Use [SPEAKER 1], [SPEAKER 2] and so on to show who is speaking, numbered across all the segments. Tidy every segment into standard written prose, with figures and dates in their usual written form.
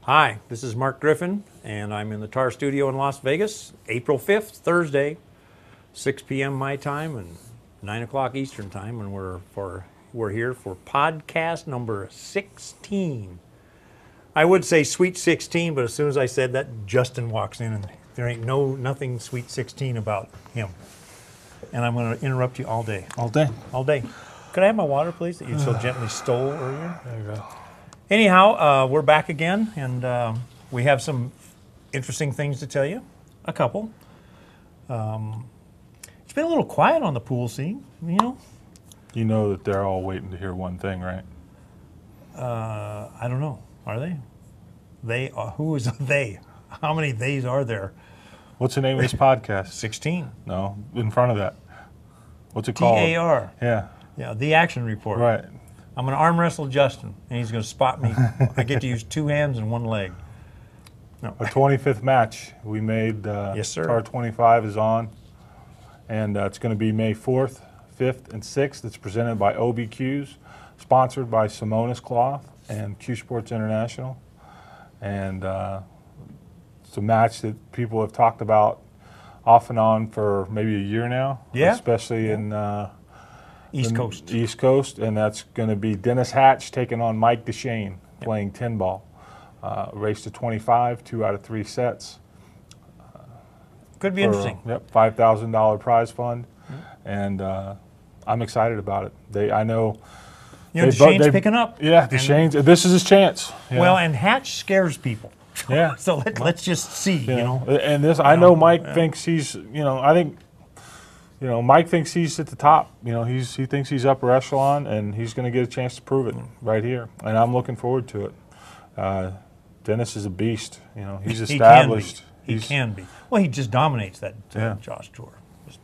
[SPEAKER 1] Hi, this is Mark Griffin, and I'm in the TAR studio in Las Vegas, April 5th, Thursday, 6 p.m. my time and 9 o'clock Eastern time, and we're here for podcast number 16. I would say Sweet 16, but as soon as I said that, Justin walks in, and there ain't nothing Sweet 16 about him. And I'm going to interrupt you all day.
[SPEAKER 2] All day.
[SPEAKER 1] All day. Could I have my water, please, that you so gently stole earlier?
[SPEAKER 2] There you go.
[SPEAKER 1] Anyhow, we're back again, and we have some interesting things to tell you. A couple. It's been a little quiet on the pool scene, you know.
[SPEAKER 2] You know that they're all waiting to hear one thing, right?
[SPEAKER 1] I don't know. Are they? They are. Who is they? How many theys are there?
[SPEAKER 2] What's the name of this podcast?
[SPEAKER 1] 16.
[SPEAKER 2] No, in front of that. What's it called?
[SPEAKER 1] TAR.
[SPEAKER 2] Yeah.
[SPEAKER 1] Yeah, the action report.
[SPEAKER 2] Right.
[SPEAKER 1] I'm going to arm wrestle Justin, and he's going to spot me. I get to use 2 hands and 1 leg. No.
[SPEAKER 2] Our 25th match we made.
[SPEAKER 1] Yes, sir.
[SPEAKER 2] TAR 25 is on, and it's going to be May 4th, 5th, and 6th. It's presented by OBQs, sponsored by Simonis Cloth and Q Sports International. And it's a match that people have talked about off and on for maybe a year now.
[SPEAKER 1] Yeah.
[SPEAKER 2] Especially in
[SPEAKER 1] East Coast.
[SPEAKER 2] East Coast, and that's going to be Dennis Hatch taking on Mike Duchaine, playing 10 ball. Race to 25, 2 out of 3 sets.
[SPEAKER 1] Could be interesting.
[SPEAKER 2] Yep, $5,000 prize fund, and I'm excited about it. I know.
[SPEAKER 1] You know, Duchaine's picking up.
[SPEAKER 2] Yeah, Duchaine's. This is his chance.
[SPEAKER 1] Well, and Hatch scares people.
[SPEAKER 2] Yeah.
[SPEAKER 1] So let's just see. You know.
[SPEAKER 2] And this, I know Mike thinks he's. I think. Mike thinks he's at the top. He thinks he's upper echelon, and he's going to get a chance to prove it right here. And I'm looking forward to it. Dennis is a beast. He's established.
[SPEAKER 1] He can be. Well, he just dominates that Josh Tour. Just,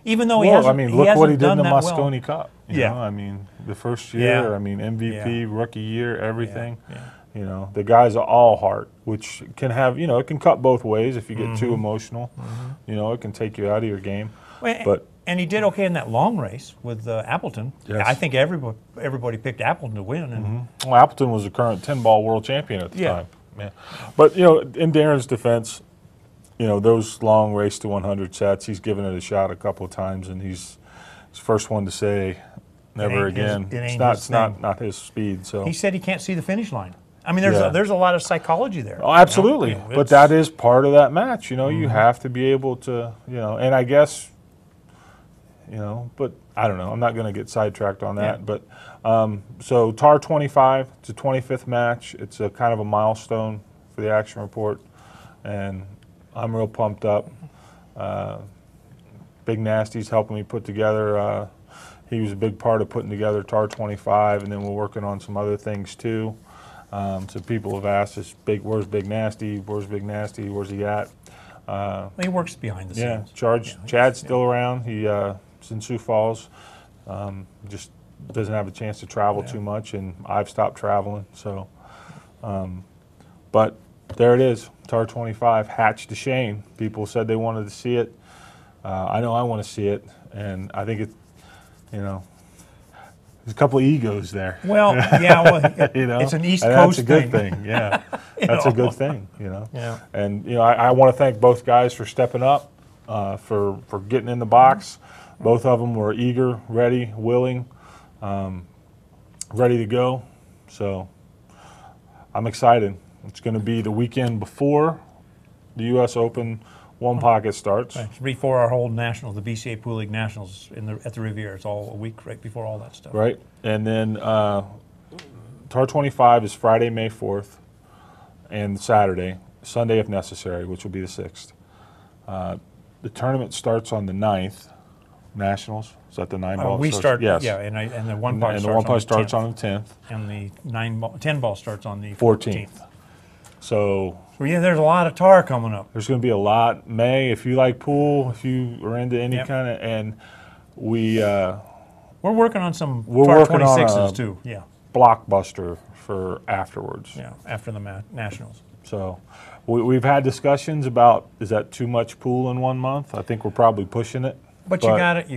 [SPEAKER 1] even though
[SPEAKER 2] look what he did in the Moscone Cup.
[SPEAKER 1] Yeah.
[SPEAKER 2] The first year.
[SPEAKER 1] Yeah.
[SPEAKER 2] MVP, rookie year, everything.
[SPEAKER 1] Yeah.
[SPEAKER 2] The guy's all heart, which can have, it can cut both ways if you get too emotional. It can take you out of your game.
[SPEAKER 1] Well, and he did okay in that long race with Appleton.
[SPEAKER 2] Yes.
[SPEAKER 1] I think everybody picked Appleton to win. And
[SPEAKER 2] Well, Appleton was the current 10-ball world champion at the time. Yeah. But, in Darren's defense, those long race to 100 sets, he's given it a shot a couple of times, and he's the first one to say never again. It's not his speed. So
[SPEAKER 1] he said he can't see the finish line. I mean, there's a lot of psychology there.
[SPEAKER 2] Oh, absolutely. But that is part of that match. You have to be able to, and I guess, but I don't know. I'm not going to get sidetracked on that. But so TAR 25, it's a 25th match. It's a kind of a milestone for the action report, and I'm real pumped up. Big Nasty's helping me put together. He was a big part of putting together TAR 25, and then we're working on some other things too. So people have asked us, where's Big Nasty? Where's Big Nasty? Where's he at?
[SPEAKER 1] He works behind the scenes.
[SPEAKER 2] Chad's still around. He's in Sioux Falls. Just doesn't have a chance to travel too much, and I've stopped traveling. So, but there it is, TAR 25, Hatch-Duchaine. People said they wanted to see it. I know I want to see it, and I think there's a couple of egos there.
[SPEAKER 1] Well, it's an East Coast
[SPEAKER 2] thing. That's a good thing. Yeah, that's a good thing.
[SPEAKER 1] Yeah.
[SPEAKER 2] And I want to thank both guys for stepping up, for getting in the box. Both of them were eager, ready, willing, ready to go. So I'm excited. It's going to be the weekend before the U.S. Open One Pocket starts.
[SPEAKER 1] Right. Before our whole nationals, the BCA Pool League Nationals at the Riviera. It's all a week right before all that stuff.
[SPEAKER 2] Right. And then TAR 25 is Friday, May 4th, and Saturday, Sunday if necessary, which will be the 6th. The tournament starts on the 9th. Nationals, is that the 9-ball?
[SPEAKER 1] We start,
[SPEAKER 2] yes.
[SPEAKER 1] Yeah, and the one part
[SPEAKER 2] starts on the 10th.
[SPEAKER 1] And the 10-ball starts on the
[SPEAKER 2] 14th. So
[SPEAKER 1] there's a lot of TAR coming up.
[SPEAKER 2] There's going to be a lot. May, if you like pool, if you are into any kind of, and we're
[SPEAKER 1] working on some TAR 26s too. Yeah.
[SPEAKER 2] Blockbuster for afterwards.
[SPEAKER 1] Yeah, after the Nationals.
[SPEAKER 2] So we've had discussions about, is that too much pool in 1 month? I think we're probably pushing it.
[SPEAKER 1] But you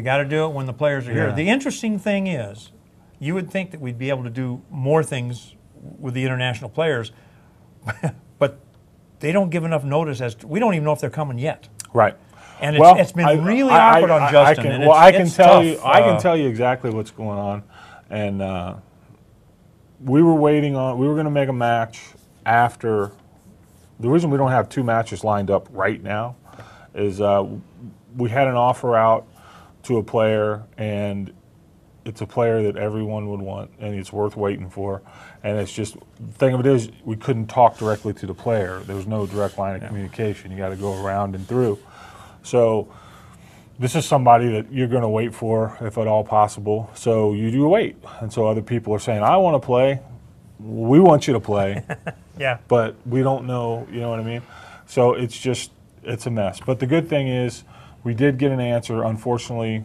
[SPEAKER 1] got to do it when the players are here. The interesting thing is, you would think that we'd be able to do more things with the international players, they don't give enough notice as to, we don't even know if they're coming yet.
[SPEAKER 2] Right.
[SPEAKER 1] And it's been really awkward on Justin.
[SPEAKER 2] I can tell you.
[SPEAKER 1] Tough.
[SPEAKER 2] I can tell you exactly what's going on, and we were waiting on. We were going to make a match after. The reason we don't have 2 matches lined up right now is we had an offer out to a player, and it's a player that everyone would want, and it's worth waiting for. And it's just, the thing of it is, we couldn't talk directly to the player. There was no direct line of communication. You got to go around and through. So this is somebody that you're going to wait for, if at all possible. So you do wait. And so other people are saying, I want to play. We want you to play.
[SPEAKER 1] Yeah.
[SPEAKER 2] But we don't know, you know what I mean? So it's just, it's a mess. But the good thing is, we did get an answer. Unfortunately,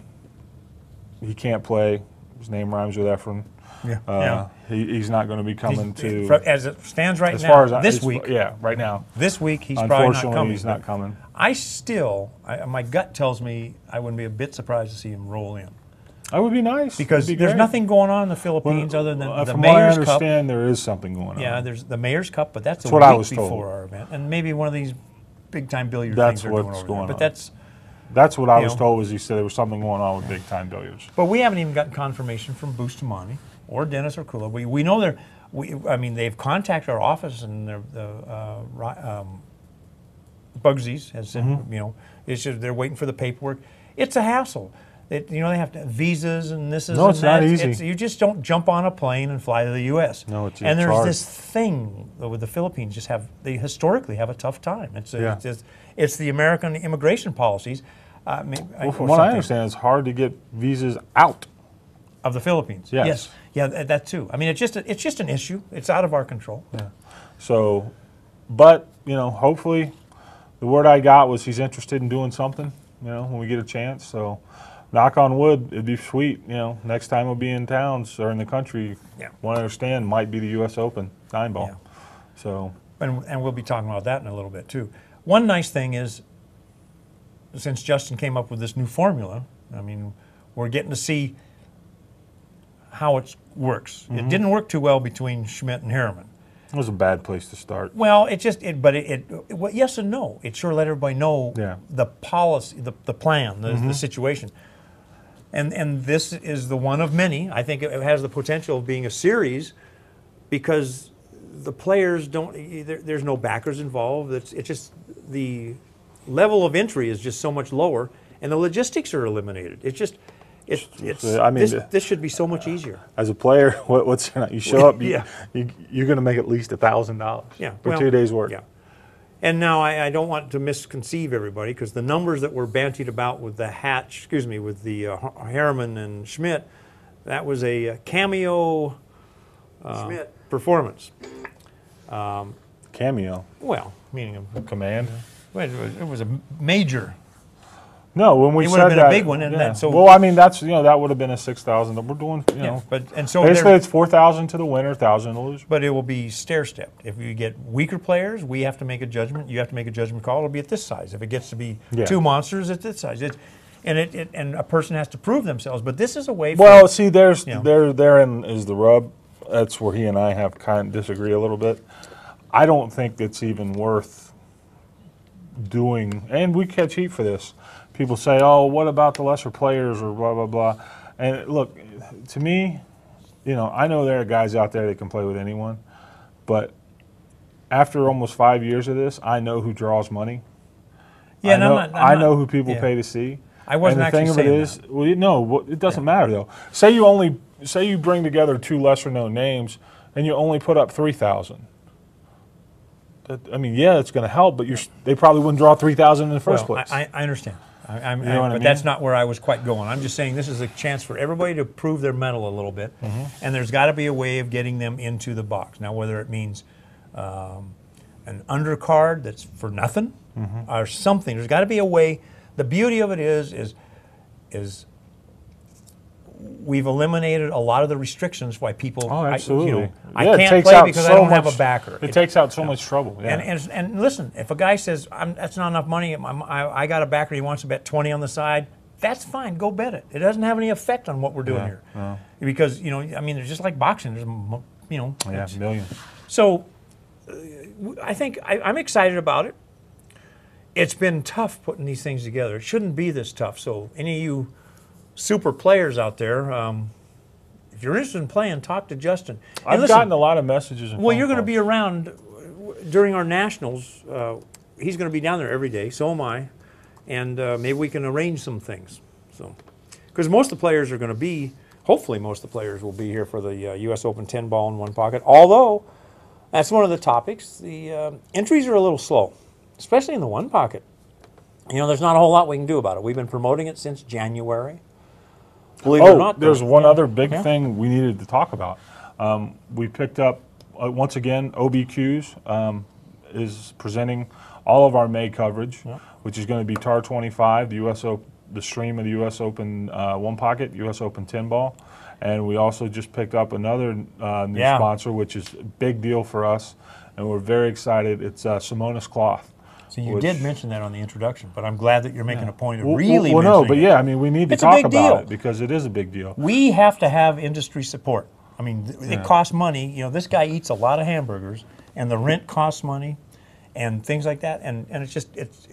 [SPEAKER 2] he can't play. His name rhymes with Efren.
[SPEAKER 1] Yeah.
[SPEAKER 2] He's not going to be coming to.
[SPEAKER 1] As it stands right
[SPEAKER 2] as
[SPEAKER 1] now,
[SPEAKER 2] far as
[SPEAKER 1] this week.
[SPEAKER 2] Yeah, right now.
[SPEAKER 1] This week, he's probably not
[SPEAKER 2] Unfortunately,
[SPEAKER 1] coming.
[SPEAKER 2] he's not coming.
[SPEAKER 1] My gut tells me I wouldn't be a bit surprised to see him roll in.
[SPEAKER 2] That would be nice.
[SPEAKER 1] Because there's nothing going on in the Philippines other than the
[SPEAKER 2] from
[SPEAKER 1] Mayor's
[SPEAKER 2] what I
[SPEAKER 1] Cup.
[SPEAKER 2] understand, there is something going on.
[SPEAKER 1] Yeah, there's the Mayor's Cup, but that's a
[SPEAKER 2] what I
[SPEAKER 1] week
[SPEAKER 2] was told.
[SPEAKER 1] before our event. And maybe one of these big-time billiard
[SPEAKER 2] That's
[SPEAKER 1] things are
[SPEAKER 2] what's
[SPEAKER 1] going
[SPEAKER 2] going
[SPEAKER 1] over there.
[SPEAKER 2] on.
[SPEAKER 1] But
[SPEAKER 2] That's what I was
[SPEAKER 1] know.
[SPEAKER 2] told, was he said there was something going on with big-time billiards.
[SPEAKER 1] But we haven't even gotten confirmation from Bustamante or Dennis or Kula. We know they're. They've contacted our office, and Bugsy's has said, it's just they're waiting for the paperwork. It's a hassle. They have to have visas and this is.
[SPEAKER 2] No, it's not easy.
[SPEAKER 1] You just don't jump on a plane and fly to the U.S.
[SPEAKER 2] No, it's
[SPEAKER 1] and there's
[SPEAKER 2] hard.
[SPEAKER 1] this thing with the Philippines. They historically have a tough time. It's the American immigration policies.
[SPEAKER 2] From what I understand, it's hard to get visas out
[SPEAKER 1] of the Philippines.
[SPEAKER 2] Yes.
[SPEAKER 1] Yeah, that too. I mean, it's just an issue. It's out of our control.
[SPEAKER 2] Yeah. So, but hopefully, the word I got was he's interested in doing something. When we get a chance. So, knock on wood, it'd be sweet. Next time we'll be in towns or in the country. Yeah. What I understand might be the U.S. Open 9-ball.
[SPEAKER 1] Yeah.
[SPEAKER 2] So,
[SPEAKER 1] and we'll be talking about that in a little bit too. One nice thing is, since Justin came up with this new formula, I mean, we're getting to see how it works. It didn't work too well between Schmidt and Harriman.
[SPEAKER 2] it was a bad place to start.
[SPEAKER 1] Well, well, yes and no. It sure let everybody know the policy, the plan, the situation. And this is the one of many. I think it has the potential of being a series because the players don't, there's no backers involved. It's just the level of entry is just so much lower and the logistics are eliminated. It's just, this should be so much easier.
[SPEAKER 2] As a player, what's you show up, you're going to make at least $1,000 for 2 days' work.
[SPEAKER 1] Yeah. And now I don't want to misconceive everybody because the numbers that were bantied about with the with the Harriman and Schmidt, that was a cameo performance.
[SPEAKER 2] Cameo?
[SPEAKER 1] Well, meaning
[SPEAKER 2] a command?
[SPEAKER 1] It was a major.
[SPEAKER 2] No, when we
[SPEAKER 1] it
[SPEAKER 2] said
[SPEAKER 1] would have been
[SPEAKER 2] that,
[SPEAKER 1] a big one, and that, so
[SPEAKER 2] well, I mean that's that would have been a 6,000. We're doing
[SPEAKER 1] so
[SPEAKER 2] basically it's 4,000 to the winner, 1,000 to the loser.
[SPEAKER 1] But it will be stair-stepped. If you get weaker players, we have to make a judgment. You have to make a judgment call. It'll be at this size. If it gets to be two monsters, it's this size. And a person has to prove themselves. But this is a way.
[SPEAKER 2] Well, see, therein is the rub. That's where he and I have kind of disagree a little bit. I don't think it's even worth doing, and we catch heat for this. People say, oh, what about the lesser players or blah, blah, blah. And look, to me, I know there are guys out there that can play with anyone, but after almost 5 years of this, I know who draws money. Yeah, I know who people pay to see.
[SPEAKER 1] I wasn't actually saying that.
[SPEAKER 2] And the thing of it is, well, it doesn't matter though. Say you bring together two lesser known names and you only put up 3,000. I mean, it's going to help, but they probably wouldn't draw 3,000 in the first place.
[SPEAKER 1] I understand.
[SPEAKER 2] What I mean?
[SPEAKER 1] That's not where I was quite going. I'm just saying this is a chance for everybody to prove their mettle a little bit, and there's got to be a way of getting them into the box. Now, whether it means an undercard that's for nothing or something, there's got to be a way. The beauty of it is we've eliminated a lot of the restrictions why people.
[SPEAKER 2] Oh, absolutely.
[SPEAKER 1] I can't play because I don't have a backer.
[SPEAKER 2] It takes out so much trouble. Yeah.
[SPEAKER 1] And listen, if a guy says that's not enough money, I got a backer, he wants to bet 20 on the side. That's fine. Go bet it. It doesn't have any effect on what we're doing here, because I mean, they're just like boxing. There's millions.
[SPEAKER 2] So
[SPEAKER 1] I think I'm excited about it. It's been tough putting these things together. It shouldn't be this tough. So any of you super players out there, if you're interested in playing, talk to Justin. And
[SPEAKER 2] I've
[SPEAKER 1] listen,
[SPEAKER 2] gotten a lot of messages. And
[SPEAKER 1] well,
[SPEAKER 2] phone
[SPEAKER 1] you're going to
[SPEAKER 2] calls.
[SPEAKER 1] be around during our nationals. He's going to be down there every day. So am I, and maybe we can arrange some things. So, because most of the players are going to be, hopefully, most of the players will be here for the U.S. Open 10 ball in one pocket. Although, that's one of the topics. The entries are a little slow, especially in the one pocket. You know, there's not a whole lot we can do about it. We've been promoting it since January. Believe it or not,
[SPEAKER 2] there's
[SPEAKER 1] though.
[SPEAKER 2] one other big thing we needed to talk about. We picked up, once again, OBQs is presenting all of our May coverage, which is going to be TAR 25, the stream of the U.S. Open one pocket, U.S. Open 10 ball. And we also just picked up another new sponsor, which is a big deal for us, and we're very excited. It's Simonis Cloth.
[SPEAKER 1] So you did mention that on the introduction, but I'm glad that you're making a point of
[SPEAKER 2] mentioning
[SPEAKER 1] really mentioning
[SPEAKER 2] it. I mean, we need to talk about it because it is a big deal.
[SPEAKER 1] We have to have industry support. I mean, it costs money. You know, this guy eats a lot of hamburgers, and the rent costs money, and things like that. And it's just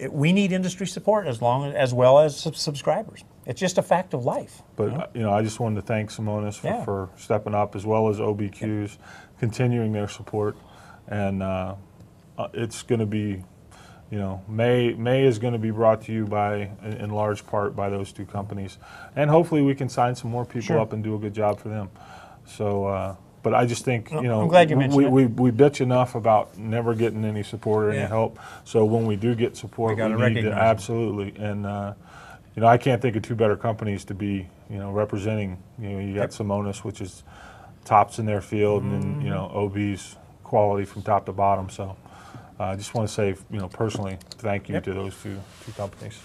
[SPEAKER 1] we need industry support as well as subscribers. It's just a fact of life.
[SPEAKER 2] But I just wanted to thank Simonis for stepping up, as well as OBQs, continuing their support, and it's going to be. May is going to be brought to you in large part by those two companies, and hopefully we can sign some more people up and do a good job for them. So, but I just think
[SPEAKER 1] I'm glad you mentioned
[SPEAKER 2] we bitch enough about never getting any support or any help. So when we do get support, we need to absolutely. And I can't think of two better companies to be representing. You got Simonis, which is tops in their field, and then OB's quality from top to bottom. So. I just want to say, personally, thank you to those two companies.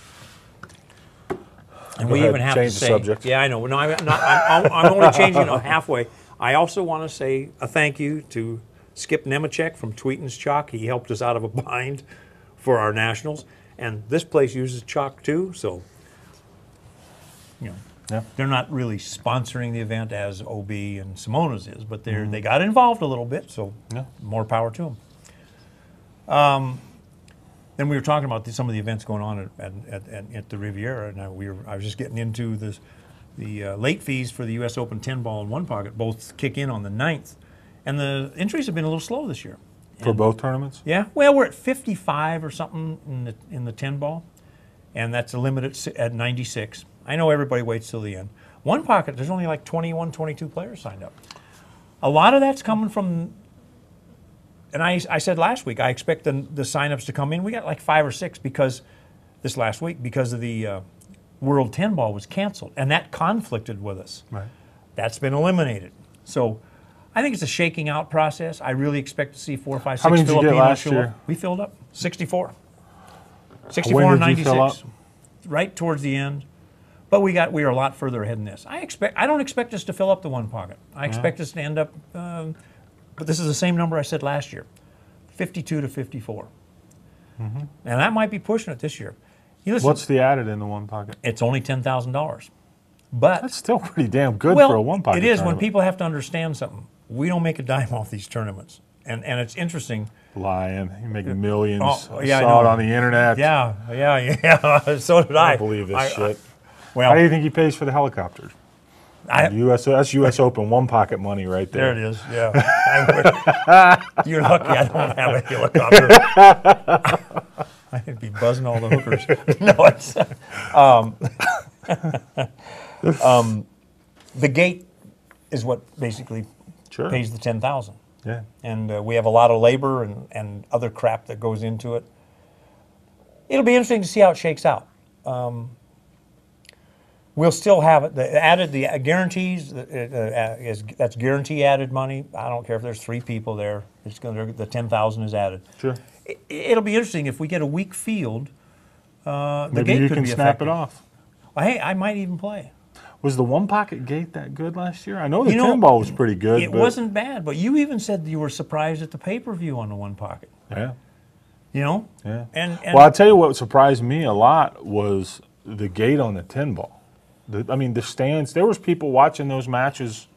[SPEAKER 1] And we even have to say,
[SPEAKER 2] subject.
[SPEAKER 1] Yeah, I know. No, I'm only changing halfway. I also want to say a thank you to Skip Nemechek from Tweeton's Chalk. He helped us out of a bind for our nationals, and this place uses chalk too. So, they're not really sponsoring the event as OB and Simona's is, but they got involved a little bit. So, more power to them. Then we were talking about some of the events going on at the Riviera, and I was just getting into the late fees for the U.S. Open 10 ball and one pocket. Both kick in on the 9th, and the entries have been a little slow this year.
[SPEAKER 2] For both tournaments?
[SPEAKER 1] Yeah. Well, we're at 55 or something in the 10 ball, and that's a limit at 96. I know everybody waits till the end. One pocket, there's only like 21, 22 players signed up. A lot of that's coming from. And I said last week, I expect the sign-ups to come in. We got like 5 or 6 this last week because of the World 10 ball was canceled, and that conflicted with us.
[SPEAKER 2] Right.
[SPEAKER 1] That's been eliminated. So I think it's a shaking out process. I really expect to see 4, 5, 6
[SPEAKER 2] How many did you get last
[SPEAKER 1] show
[SPEAKER 2] year?
[SPEAKER 1] up. We filled up 64. 64
[SPEAKER 2] when
[SPEAKER 1] and
[SPEAKER 2] did
[SPEAKER 1] 96.
[SPEAKER 2] you fill up?
[SPEAKER 1] Right towards the end. But we are a lot further ahead than this. I don't expect us to fill up the one pocket. I expect us to end up but this is the same number I said last year, 52 to 54. And that might be pushing it this year.
[SPEAKER 2] What's the added in the one pocket?
[SPEAKER 1] It's only $10,000. But
[SPEAKER 2] that's still pretty damn good for a one pocket
[SPEAKER 1] it is
[SPEAKER 2] tournament.
[SPEAKER 1] when people have to understand something. We don't make a dime off these tournaments. And it's interesting.
[SPEAKER 2] Lying. You make millions.
[SPEAKER 1] I
[SPEAKER 2] saw it on the internet.
[SPEAKER 1] Yeah. So did I.
[SPEAKER 2] I don't believe this shit.
[SPEAKER 1] Well,
[SPEAKER 2] how do you think he pays for the helicopters? That's U.S. Open one pocket money right there.
[SPEAKER 1] There it is. Yeah. You're lucky I don't have a helicopter. I'd be buzzing all the hookers. No, it's the gate is what basically pays the $10,000.
[SPEAKER 2] Yeah.
[SPEAKER 1] And we have a lot of labor and other crap that goes into it. It'll be interesting to see how it shakes out. We'll still have it. The guarantees that's guarantee added money. I don't care if there's 3 people there. The $10,000 is added.
[SPEAKER 2] Sure.
[SPEAKER 1] It'll be interesting if we get a weak field. The
[SPEAKER 2] Maybe
[SPEAKER 1] gate
[SPEAKER 2] you
[SPEAKER 1] could
[SPEAKER 2] can
[SPEAKER 1] be
[SPEAKER 2] snap
[SPEAKER 1] affected.
[SPEAKER 2] it off.
[SPEAKER 1] Well, hey, I might even play.
[SPEAKER 2] Was the one pocket gate that good last year? I know the 10 ball was pretty good.
[SPEAKER 1] It wasn't bad, but you even said you were surprised at the pay-per-view on the one pocket.
[SPEAKER 2] Yeah.
[SPEAKER 1] Yeah.
[SPEAKER 2] And well, I'll tell you what surprised me a lot was the gate on the 10 ball. The stands. There was people watching those matches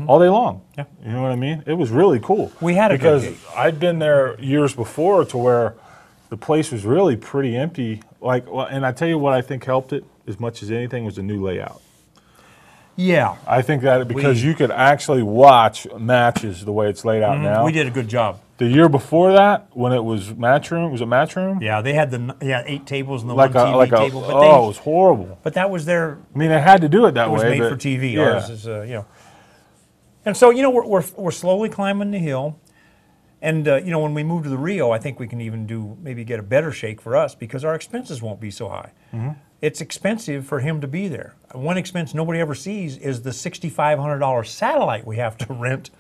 [SPEAKER 2] all day long.
[SPEAKER 1] Yeah.
[SPEAKER 2] You know what I mean? It was really cool.
[SPEAKER 1] We had a
[SPEAKER 2] because
[SPEAKER 1] good gig.
[SPEAKER 2] I'd been there years before to where the place was really pretty empty. And I tell you what I think helped it as much as anything was the new layout.
[SPEAKER 1] Yeah.
[SPEAKER 2] I think that because you could actually watch matches the way it's laid out now.
[SPEAKER 1] We did a good job.
[SPEAKER 2] The year before that, when it was match room, was it match room?
[SPEAKER 1] Yeah, they had 8 tables and the
[SPEAKER 2] Like
[SPEAKER 1] one
[SPEAKER 2] a,
[SPEAKER 1] TV
[SPEAKER 2] like a,
[SPEAKER 1] table. But
[SPEAKER 2] it was horrible.
[SPEAKER 1] But that was their.
[SPEAKER 2] I mean, they had to do it that
[SPEAKER 1] It was
[SPEAKER 2] way.
[SPEAKER 1] made
[SPEAKER 2] but,
[SPEAKER 1] for TV.
[SPEAKER 2] Yeah.
[SPEAKER 1] Ours is, And so, we're slowly climbing the hill. And, when we move to the Rio, I think we can even maybe get a better shake for us because our expenses won't be so high. It's expensive for him to be there. One expense nobody ever sees is the $6,500 satellite we have to rent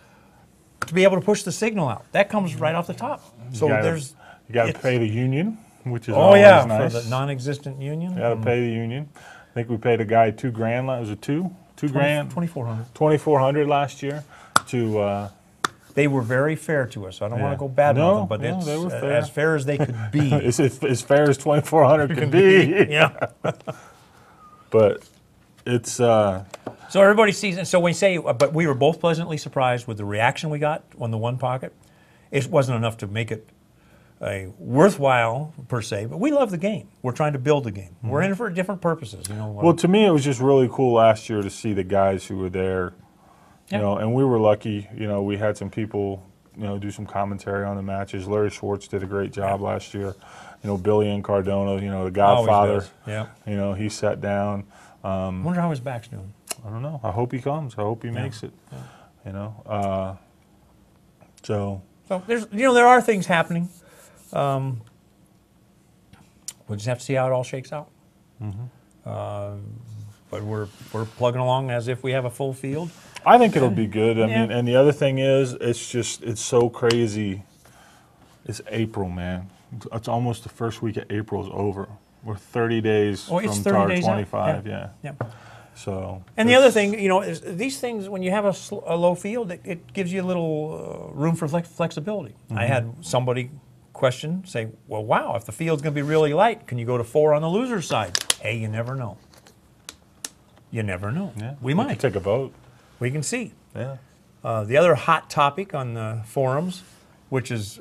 [SPEAKER 1] to be able to push the signal out. That comes right off the top. So
[SPEAKER 2] You got to pay the union, which is
[SPEAKER 1] Oh
[SPEAKER 2] always
[SPEAKER 1] yeah,
[SPEAKER 2] nice.
[SPEAKER 1] for the non-existent union.
[SPEAKER 2] You got to pay the union. I think we paid a guy $2,000. Was it two? $2,000?
[SPEAKER 1] 2,400.
[SPEAKER 2] 2,400 last year. To
[SPEAKER 1] They were very fair to us. I don't want to go bad
[SPEAKER 2] No,
[SPEAKER 1] with them, but
[SPEAKER 2] no,
[SPEAKER 1] it's
[SPEAKER 2] they were fair.
[SPEAKER 1] as fair as they could be.
[SPEAKER 2] it's as fair as 2,400 can be.
[SPEAKER 1] Yeah.
[SPEAKER 2] But it's
[SPEAKER 1] So everybody sees it. So when you say, but we were both pleasantly surprised with the reaction we got on the one pocket. It wasn't enough to make it a worthwhile per se, but we love the game. We're trying to build the game. We're in it for different purposes.
[SPEAKER 2] well, to me, it was just really cool last year to see the guys who were there.
[SPEAKER 1] Yeah.
[SPEAKER 2] And we were lucky. We had some people, do some commentary on the matches. Larry Schwartz did a great job last year. Billy and Cardona, the Godfather.
[SPEAKER 1] Always does. Yeah.
[SPEAKER 2] He sat down.
[SPEAKER 1] I wonder how his back's doing.
[SPEAKER 2] I don't know. I hope he comes. I hope he makes it.
[SPEAKER 1] Yeah.
[SPEAKER 2] So
[SPEAKER 1] there's, there are things happening. We'll just have to see how it all shakes out. But we're plugging along as if we have a full field.
[SPEAKER 2] I think it'll be good. I
[SPEAKER 1] Yeah.
[SPEAKER 2] mean, and the other thing is, it's so crazy. It's April, man. It's almost the first week of April is over. We're 30 days
[SPEAKER 1] Oh, it's
[SPEAKER 2] from
[SPEAKER 1] 30
[SPEAKER 2] TAR
[SPEAKER 1] days out.
[SPEAKER 2] 25. Yeah.
[SPEAKER 1] Yeah.
[SPEAKER 2] So.
[SPEAKER 1] And the other thing, is these things, when you have a low field, it gives you a little room for flexibility. I had somebody say, well, wow, if the field's going to be really light, can you go to 4 on the loser's side? Hey, you never know. You never know.
[SPEAKER 2] Yeah.
[SPEAKER 1] We
[SPEAKER 2] can
[SPEAKER 1] might.
[SPEAKER 2] take a vote.
[SPEAKER 1] We can see.
[SPEAKER 2] Yeah.
[SPEAKER 1] The other hot topic on the forums, which is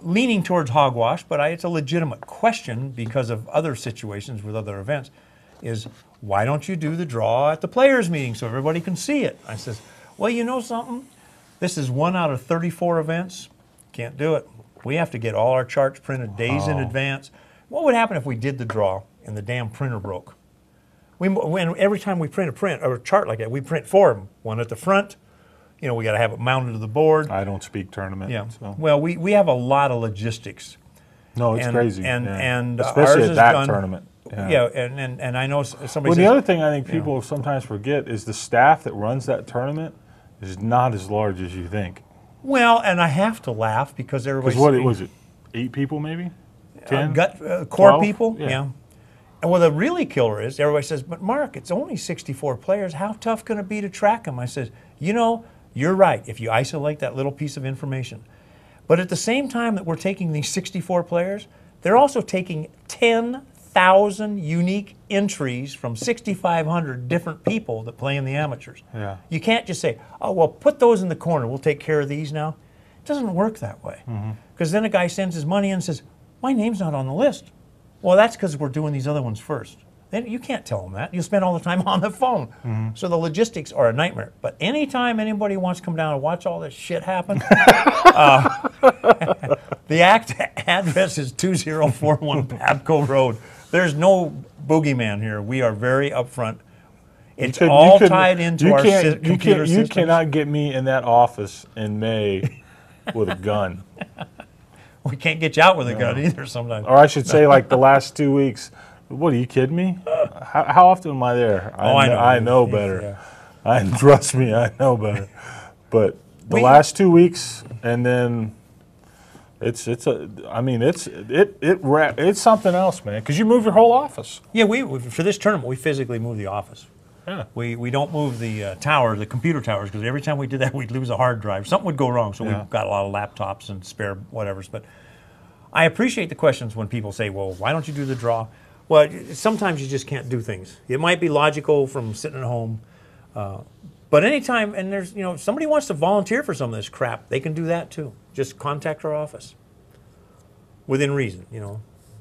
[SPEAKER 1] leaning towards hogwash, but it's a legitimate question because of other situations with other events, is why don't you do the draw at the players' meeting so everybody can see it? I says, well, you know something? This is 1 out of 34 events. Can't do it. We have to get all our charts printed days in advance. What would happen if we did the draw and the damn printer broke? Every time we print a chart like that, we print 4 of them. 1 at the front. We got to have it mounted to the board.
[SPEAKER 2] I don't speak tournament.
[SPEAKER 1] Yeah.
[SPEAKER 2] So.
[SPEAKER 1] Well, we have a lot of logistics.
[SPEAKER 2] No, it's crazy.
[SPEAKER 1] And
[SPEAKER 2] especially
[SPEAKER 1] ours
[SPEAKER 2] at that
[SPEAKER 1] done,
[SPEAKER 2] tournament.
[SPEAKER 1] Yeah, and I know somebody
[SPEAKER 2] Well,
[SPEAKER 1] says,
[SPEAKER 2] the other thing I think people sometimes forget is the staff that runs that tournament is not as large as you think.
[SPEAKER 1] well, and I have to laugh because everybody's
[SPEAKER 2] Because what was it? 8 people maybe? 10?
[SPEAKER 1] Core
[SPEAKER 2] 12?
[SPEAKER 1] people,
[SPEAKER 2] Yeah.
[SPEAKER 1] And well, the really killer is everybody says, but Mark, it's only 64 players. How tough can it be to track them? I said, you're right if you isolate that little piece of information. But at the same time that we're taking these 64 players, they're also taking 10,000 unique entries from 6,500 different people that play in the amateurs.
[SPEAKER 2] Yeah.
[SPEAKER 1] You can't just say, oh, well, put those in the corner. We'll take care of these now. It doesn't work that way. Because then a guy sends his money in and says, my name's not on the list. Well, that's because we're doing these other ones first. Then you can't tell them that. You'll spend all the time on the phone. So the logistics are a nightmare. But anytime anybody wants to come down and watch all this shit happen, the address is 2041 Babco Road. There's no boogeyman here. We are very upfront. It's all tied into our computer systems.
[SPEAKER 2] You cannot get me in that office in May with a gun.
[SPEAKER 1] We can't get you out with a gun either sometimes.
[SPEAKER 2] Or I should say, like the last 2 weeks. What, are you kidding me? How often am I there? I know better.
[SPEAKER 1] Yeah.
[SPEAKER 2] Trust me, I know better. But the last 2 weeks, and then it's something else, man. Because you move your whole office.
[SPEAKER 1] Yeah, for this tournament, we physically move the office.
[SPEAKER 2] Yeah.
[SPEAKER 1] We don't move the tower, the computer towers, because every time we did that, we'd lose a hard drive. Something would go wrong, so we've got a lot of laptops and spare whatevers. But I appreciate the questions when people say, well, why don't you do the draw? Well, sometimes you just can't do things. It might be logical from sitting at home, but But anytime, and there's, if somebody wants to volunteer for some of this crap, they can do that too. Just contact our office. Within reason,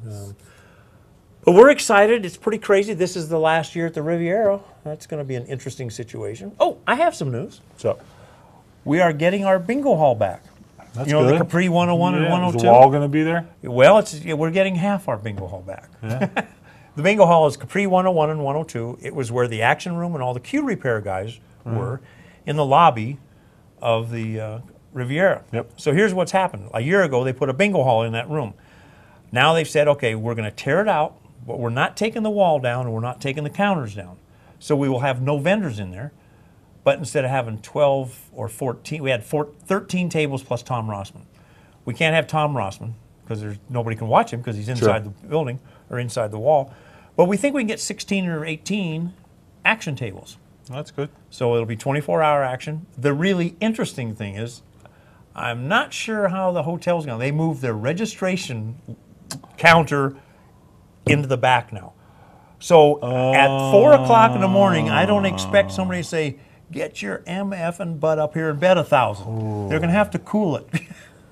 [SPEAKER 1] But we're excited. It's pretty crazy. This is the last year at the Riviera. That's going to be an interesting situation. Oh, I have some news.
[SPEAKER 2] So
[SPEAKER 1] We are getting our bingo hall back.
[SPEAKER 2] that's
[SPEAKER 1] The
[SPEAKER 2] good.
[SPEAKER 1] Capri 101 and 102.
[SPEAKER 2] Is the wall going to be there?
[SPEAKER 1] Well, we're getting half our bingo hall back.
[SPEAKER 2] Yeah.
[SPEAKER 1] The bingo hall is Capri 101 and 102. It was where the action room and all the cue repair guys were in the lobby of the Riviera.
[SPEAKER 2] Yep.
[SPEAKER 1] So here's what's happened. A year ago, they put a bingo hall in that room. Now they've said, okay, we're going to tear it out, but we're not taking the wall down and we're not taking the counters down. So we will have no vendors in there. But instead of having 12 or 14, we had 13 tables plus Tom Rossman. We can't have Tom Rossman because nobody can watch him because he's inside the building or inside the wall. But we think we can get 16 or 18 action tables.
[SPEAKER 2] That's good.
[SPEAKER 1] So it'll be 24-hour action. The really interesting thing is, I'm not sure how the hotel's going. They moved their registration counter into the back now. So at 4 o'clock in the morning, I don't expect somebody to say, get your MF and butt up here and bet 1,000. They're going to have to cool it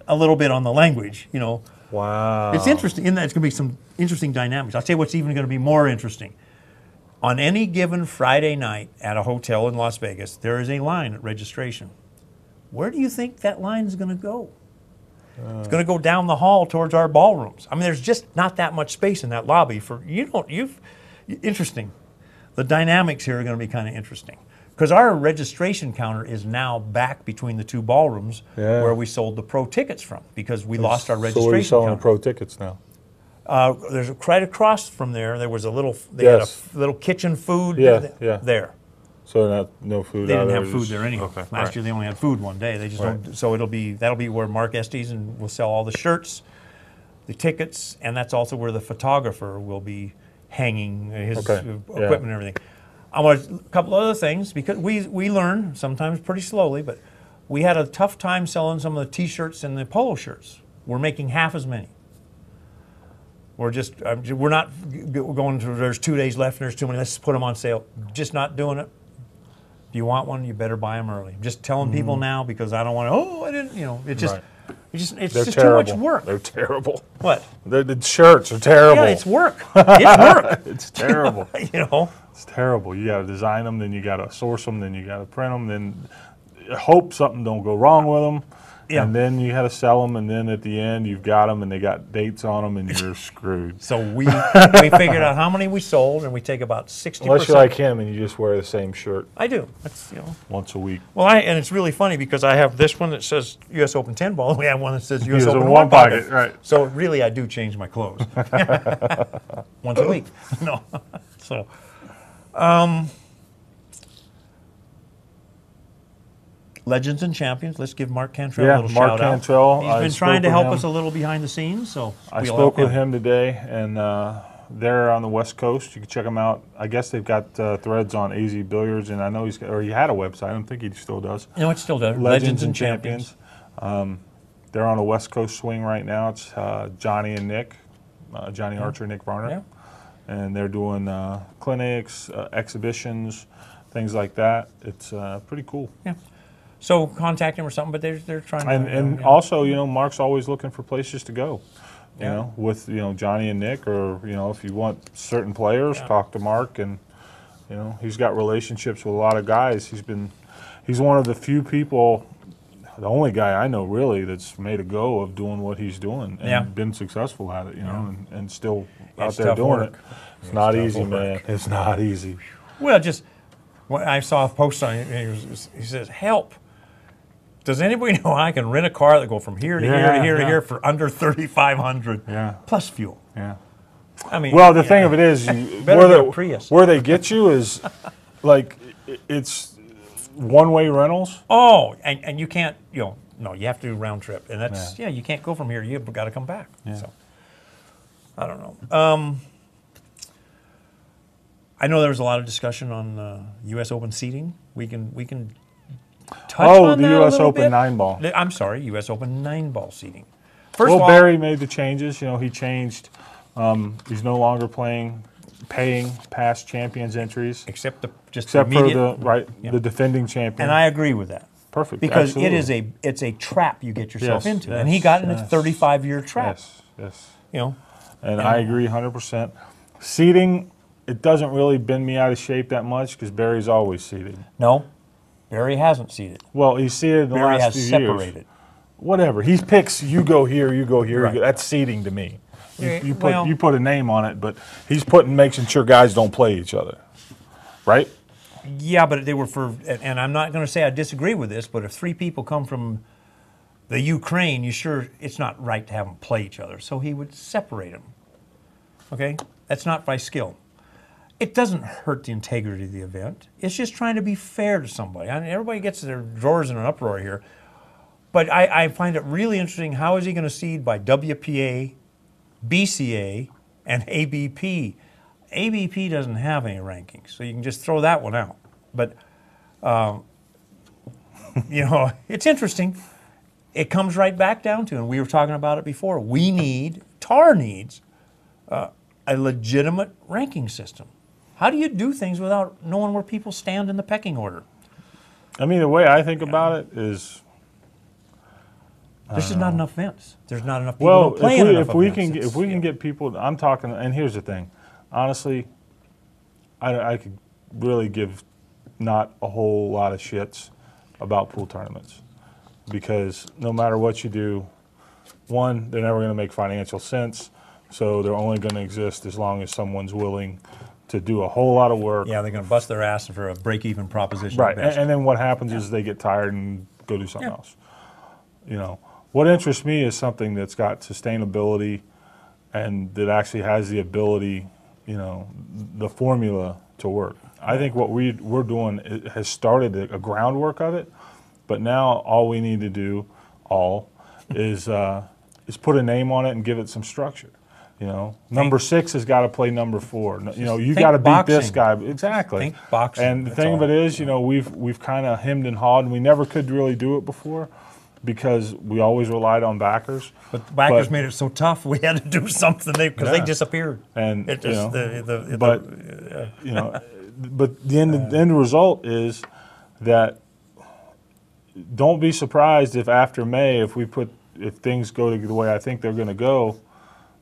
[SPEAKER 1] a little bit on the language,
[SPEAKER 2] Wow.
[SPEAKER 1] It's interesting. In that, it's going to be some interesting dynamics. I'll tell you what's even going to be more interesting. On any given Friday night at a hotel in Las Vegas, there is a line at registration. Where do you think that line is going to go? It's going to go down the hall towards our ballrooms. I mean, there's just not that much space in that lobby for interesting. The dynamics here are going to be kind of interesting because our registration counter is now back between the two ballrooms where we sold the pro tickets from because we lost our registration.
[SPEAKER 2] So where are you selling
[SPEAKER 1] counter.
[SPEAKER 2] the pro tickets now?
[SPEAKER 1] There's right across from there. There was a little. They had a little kitchen food. There.
[SPEAKER 2] So no food.
[SPEAKER 1] They
[SPEAKER 2] out
[SPEAKER 1] didn't
[SPEAKER 2] there,
[SPEAKER 1] have food there anyway.
[SPEAKER 2] Okay,
[SPEAKER 1] Last year they only had food one day. They just don't. So that'll be where Mark Estes and will sell all the shirts, the tickets, and that's also where the photographer will be hanging his equipment and everything. I want a couple other things because we learn sometimes pretty slowly, but we had a tough time selling some of the T-shirts and the polo shirts. We're making half as many. We're not going to, there's 2 days left and there's too many, let's put them on sale. Just not doing it. If you want one, you better buy them early. Just telling people now because I don't want to, I didn't, it's just too much work.
[SPEAKER 2] They're terrible.
[SPEAKER 1] What?
[SPEAKER 2] The shirts are terrible.
[SPEAKER 1] Yeah, it's work. It's work.
[SPEAKER 2] It's terrible.
[SPEAKER 1] It's
[SPEAKER 2] terrible. You got to design them, then you got to source them, then you got to print them, then hope something don't go wrong with them. Yeah. And then you had to sell them, and then at the end you've got them, and they got dates on them, and you're screwed.
[SPEAKER 1] So we figured out how many we sold, and we take about 60%.
[SPEAKER 2] Unless you're like him and you just wear the same shirt.
[SPEAKER 1] I do. That's
[SPEAKER 2] once a week.
[SPEAKER 1] Well, and it's really funny because I have this one that says U.S. Open 10 ball, and we have one that says U.S. Open 1 pocket.
[SPEAKER 2] Right.
[SPEAKER 1] So really, I do change my clothes once a week. No, so. Legends and Champions. Let's give Mark Cantrell a little shout out.
[SPEAKER 2] Mark Cantrell.
[SPEAKER 1] He's been trying to help us a little behind the scenes. So
[SPEAKER 2] I spoke with him today, and they're on the West Coast. You can check them out. I guess they've got threads on AZ Billiards, and I know he had a website. I don't think he still does.
[SPEAKER 1] No, it still does.
[SPEAKER 2] Legends and Champions. They're on the West Coast swing right now. It's Johnny and Nick, Johnny Archer and Nick Varner. Yeah. And they're doing clinics, exhibitions, things like that. It's pretty cool.
[SPEAKER 1] Yeah. So contact him or something, but they're trying to.
[SPEAKER 2] And also, Mark's always looking for places to go. You know, with Johnny and Nick, or if you want certain players, talk to Mark, and he's got relationships with a lot of guys. He's one of the few people, the only guy I know really that's made a go of doing what he's doing and been successful at it. And still out there doing it. It's not easy, man. It's not easy.
[SPEAKER 1] Well, I saw a post on it. He says, "Help." Does anybody know I can rent a car that go from here to here to here to here for under $3,500 plus fuel?
[SPEAKER 2] Yeah.
[SPEAKER 1] I mean,
[SPEAKER 2] well, the thing of it is, where they get you is like it's one-way rentals.
[SPEAKER 1] Oh, and you can't, no, you have to do round trip, and that's you can't go from here. You've got to come back. Yeah. So I don't know. I know there was a lot of discussion on U.S. Open seating. We can.
[SPEAKER 2] The U.S. Open 9-ball.
[SPEAKER 1] I'm sorry, U.S. Open 9-ball seating.
[SPEAKER 2] First of all, Barry made the changes. He changed. He's no longer playing paying past champions entries,
[SPEAKER 1] Except
[SPEAKER 2] except for
[SPEAKER 1] immediate,
[SPEAKER 2] the defending champion.
[SPEAKER 1] and I agree with that.
[SPEAKER 2] Perfect.
[SPEAKER 1] Because
[SPEAKER 2] Absolutely.
[SPEAKER 1] it's a trap you get yourself
[SPEAKER 2] Yes,
[SPEAKER 1] into.
[SPEAKER 2] yes,
[SPEAKER 1] And he got in a
[SPEAKER 2] yes.
[SPEAKER 1] 35-year trap.
[SPEAKER 2] Yes, yes.
[SPEAKER 1] You know.
[SPEAKER 2] And I agree 100%. Seating, it doesn't really bend me out of shape that much because Barry's always seated.
[SPEAKER 1] No, Barry hasn't seated.
[SPEAKER 2] Well, he's seated in the
[SPEAKER 1] Barry
[SPEAKER 2] last
[SPEAKER 1] has
[SPEAKER 2] few years.
[SPEAKER 1] separated.
[SPEAKER 2] Whatever. He picks, you go here, you go here.
[SPEAKER 1] Right.
[SPEAKER 2] You go. That's seating to me. You
[SPEAKER 1] Well-
[SPEAKER 2] put a name on it, but he's making sure guys don't play each other. Right?
[SPEAKER 1] Yeah, but they were and I'm not going to say I disagree with this, but if 3 people come from the Ukraine, it's not right to have them play each other. So he would separate them. Okay? That's not by skill. It doesn't hurt the integrity of the event. It's just trying to be fair to somebody. I mean, everybody gets their drawers in an uproar here. But I find it really interesting. How is he going to seed by WPA, BCA, and ABP? ABP doesn't have any rankings, so you can just throw that one out. But, it's interesting. It comes right back down to, and we were talking about it before, TAR needs a legitimate ranking system. How do you do things without knowing where people stand in the pecking order?
[SPEAKER 2] I mean, the way I think about it is...
[SPEAKER 1] There's just not enough events. There's not enough people to play in enough events.
[SPEAKER 2] If we can get people, I'm talking, and here's the thing. Honestly, I could really give not a whole lot of shits about pool tournaments because no matter what you do, one, they're never going to make financial sense, so they're only going to exist as long as someone's willing to do a whole lot of work.
[SPEAKER 1] Yeah, they're going to bust their ass for a break-even proposition.
[SPEAKER 2] Right,
[SPEAKER 1] at best.
[SPEAKER 2] and then what happens is they get tired and go do something else. You know, what interests me is something that's got sustainability and that actually has the ability, the formula to work. I think what we're doing has started a groundwork of it, but now all we need to do is put a name on it and give it some structure. Number 6 has got to play number 4. You got to beat this guy. Exactly.
[SPEAKER 1] Think boxing.
[SPEAKER 2] And the thing of it is, we've kind of hemmed and hawed, and we never could really do it before because we always relied on backers.
[SPEAKER 1] But backers made it so tough, we had to do something because they disappeared.
[SPEAKER 2] And
[SPEAKER 1] it just,
[SPEAKER 2] but the end result is that don't be surprised if after May, if things go the way I think they're going to go.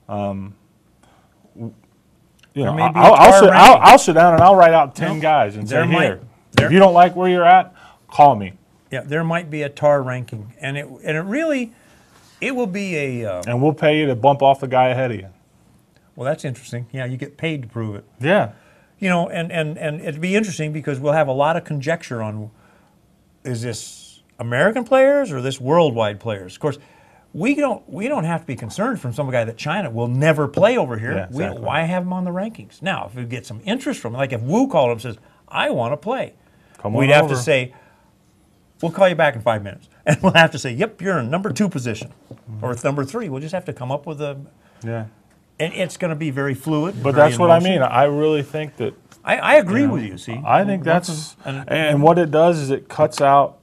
[SPEAKER 2] I'll sit down and I'll write out 10 guys and say, here, if you don't like where you're at, call me.
[SPEAKER 1] Yeah, there might be a TAR ranking, and it will be a.
[SPEAKER 2] And we'll pay you to bump off the guy ahead of you.
[SPEAKER 1] Well, that's interesting. Yeah, you get paid to prove it.
[SPEAKER 2] Yeah.
[SPEAKER 1] And it'd be interesting because we'll have a lot of conjecture on, is this American players or this worldwide players? Of course, we don't have to be concerned from some guy that China will never play over here.
[SPEAKER 2] Yeah, exactly.
[SPEAKER 1] Why have him on the rankings? Now, if we get some interest from him, like if Wu called him and says, I want to play, we'd have to say, we'll call you back in 5 minutes. And we'll have to say, yep, you're in number 2 position. Or it's number 3. We'll just have to come up with a...
[SPEAKER 2] Yeah.
[SPEAKER 1] And it's going to be very fluid.
[SPEAKER 2] But that's what I mean. I really think that...
[SPEAKER 1] I agree with you, see.
[SPEAKER 2] I think that's... And what it does is it cuts out...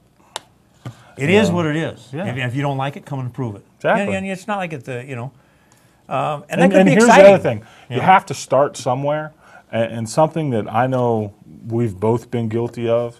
[SPEAKER 1] It is what it is.
[SPEAKER 2] Yeah.
[SPEAKER 1] If you don't like it, come and prove it.
[SPEAKER 2] Exactly.
[SPEAKER 1] And it's not like it's and that could
[SPEAKER 2] And
[SPEAKER 1] be
[SPEAKER 2] here's
[SPEAKER 1] exciting.
[SPEAKER 2] the other thing. You have to start somewhere. And something that I know we've both been guilty of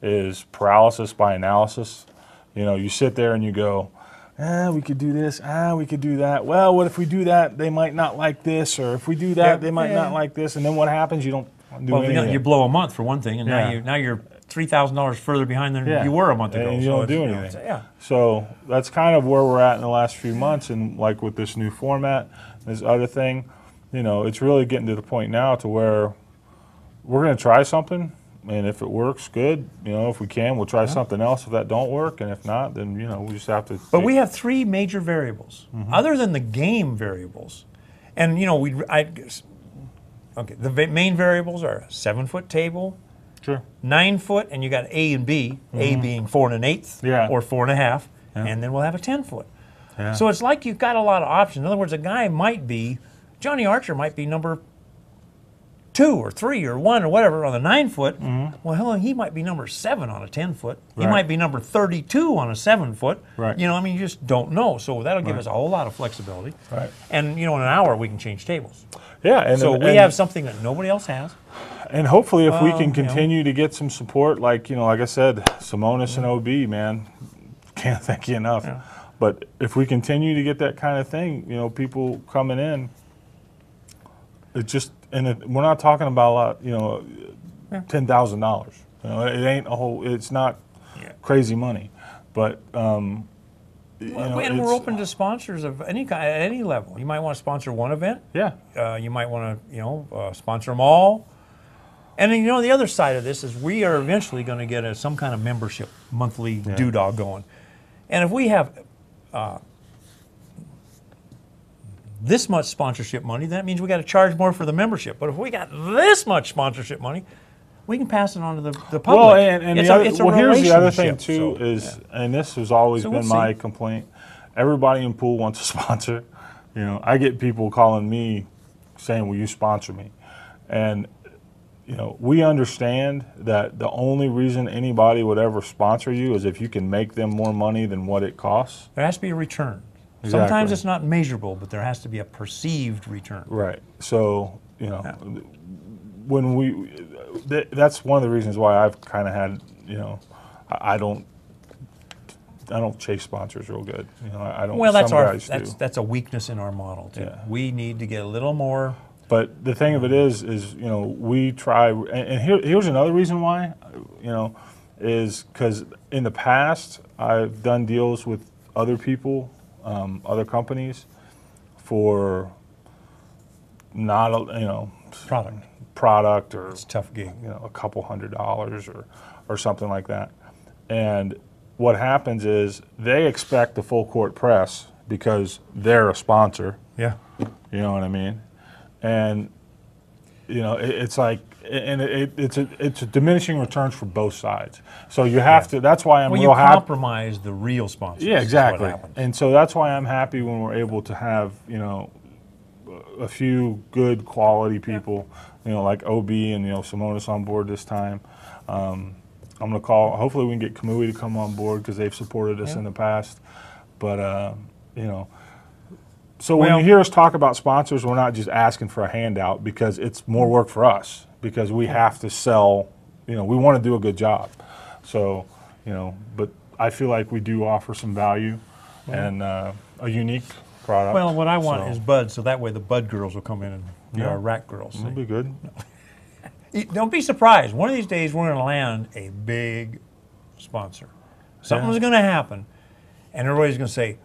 [SPEAKER 2] is paralysis by analysis. You sit there and you go, we could do this, we could do that. Well, what if we do that? They might not like this, or if we do that, they might not like this. And then what happens? You don't do anything.
[SPEAKER 1] You blow a month for one thing, and now you're $3,000 further behind than you were a month ago.
[SPEAKER 2] And you don't do anything.
[SPEAKER 1] Yeah.
[SPEAKER 2] So that's kind of where we're at in the last few months, and like with this new format, this other thing, it's really getting to the point now to where we're going to try something. And if it works, good. If we can, we'll try something else. If that don't work, and if not, then we just have to.
[SPEAKER 1] But we have 3 major variables, other than the game variables, and the main variables are a 7-foot table,
[SPEAKER 2] Sure.
[SPEAKER 1] 9 foot, and you got A and B. A being 4 1/8 or 4 1/2, and then we'll have a 10-foot.
[SPEAKER 2] Yeah.
[SPEAKER 1] So it's like you've got a lot of options. In other words, a guy Johnny Archer might be number 2 or 3 or 1 or whatever on the 9-foot, well, hell, he might be number 7 on a 10-foot. He
[SPEAKER 2] Right.
[SPEAKER 1] might be number 32 on a 7-foot.
[SPEAKER 2] Right.
[SPEAKER 1] You know, I mean, you just don't know. So that'll give us a whole lot of flexibility.
[SPEAKER 2] Right.
[SPEAKER 1] And, you know, in an hour, we can change tables.
[SPEAKER 2] Yeah. And
[SPEAKER 1] So we have something that nobody else has.
[SPEAKER 2] And hopefully, if we can
[SPEAKER 1] you know.
[SPEAKER 2] continue to get some support, like like I said, Simonis and OB, man, can't thank you enough.
[SPEAKER 1] Yeah.
[SPEAKER 2] But if we continue to get that kind of thing, people coming in, it just we're not talking about a lot, $10,000. It ain't a whole. It's not crazy money, but
[SPEAKER 1] And we're open to sponsors of any kind, at any level. You might want to sponsor one event.
[SPEAKER 2] Yeah.
[SPEAKER 1] You might want to, sponsor them all. And then, the other side of this is we are eventually going to get some kind of membership monthly doodah going. And if we have this much sponsorship money, that means we got to charge more for the membership. But if we got this much sponsorship money, we can pass it on to the public.
[SPEAKER 2] Well, and here's the other thing
[SPEAKER 1] relationship,
[SPEAKER 2] too and this has always been my complaint. Everybody in pool wants a sponsor. I get people calling me saying, "Will you sponsor me?" And we understand that the only reason anybody would ever sponsor you is if you can make them more money than what it costs.
[SPEAKER 1] There has to be a return.
[SPEAKER 2] Exactly.
[SPEAKER 1] Sometimes it's not measurable, but there has to be a perceived return.
[SPEAKER 2] Right. So, when that's one of the reasons why I've kind of had, I don't chase sponsors real good. I don't.
[SPEAKER 1] Well,
[SPEAKER 2] that's
[SPEAKER 1] a weakness in our model too.
[SPEAKER 2] Yeah.
[SPEAKER 1] We need to get a little more.
[SPEAKER 2] But the thing of it is we try, and here's another reason why, is because in the past I've done deals with other people, other companies, for not product or
[SPEAKER 1] It's a tough gig.
[SPEAKER 2] a couple $100 or something like that, and what happens is they expect the full court press because they're a sponsor.
[SPEAKER 1] Yeah.
[SPEAKER 2] You know what I mean? And it's like, and it's a diminishing returns for both sides. So you have to. That's why I'm
[SPEAKER 1] Well,
[SPEAKER 2] real
[SPEAKER 1] you
[SPEAKER 2] happy.
[SPEAKER 1] compromise the real sponsors.
[SPEAKER 2] Yeah,
[SPEAKER 1] is
[SPEAKER 2] exactly.
[SPEAKER 1] what happens.
[SPEAKER 2] And so that's why I'm happy when we're able to have a few good quality people, like OB and Simonis on board this time. I'm gonna call. Hopefully, we can get Kamui to come on board because they've supported us in the past. But So when you hear us talk about sponsors, we're not just asking for a handout because it's more work for us because we have to sell. We want to do a good job. So, but I feel like we do offer some value and a unique product.
[SPEAKER 1] Well, what I want is buds, so that way the bud girls will come in and be our rack girls.
[SPEAKER 2] That'll be good.
[SPEAKER 1] Don't be surprised. One of these days we're going to land a big sponsor. Something's going to happen, and everybody's going to say,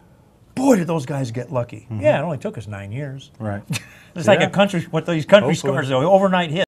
[SPEAKER 1] "Boy, did those guys get lucky!" Yeah, it only took us 9 years.
[SPEAKER 2] Right.
[SPEAKER 1] It's like a country. What these country
[SPEAKER 2] Hopefully.
[SPEAKER 1] stars, overnight hit.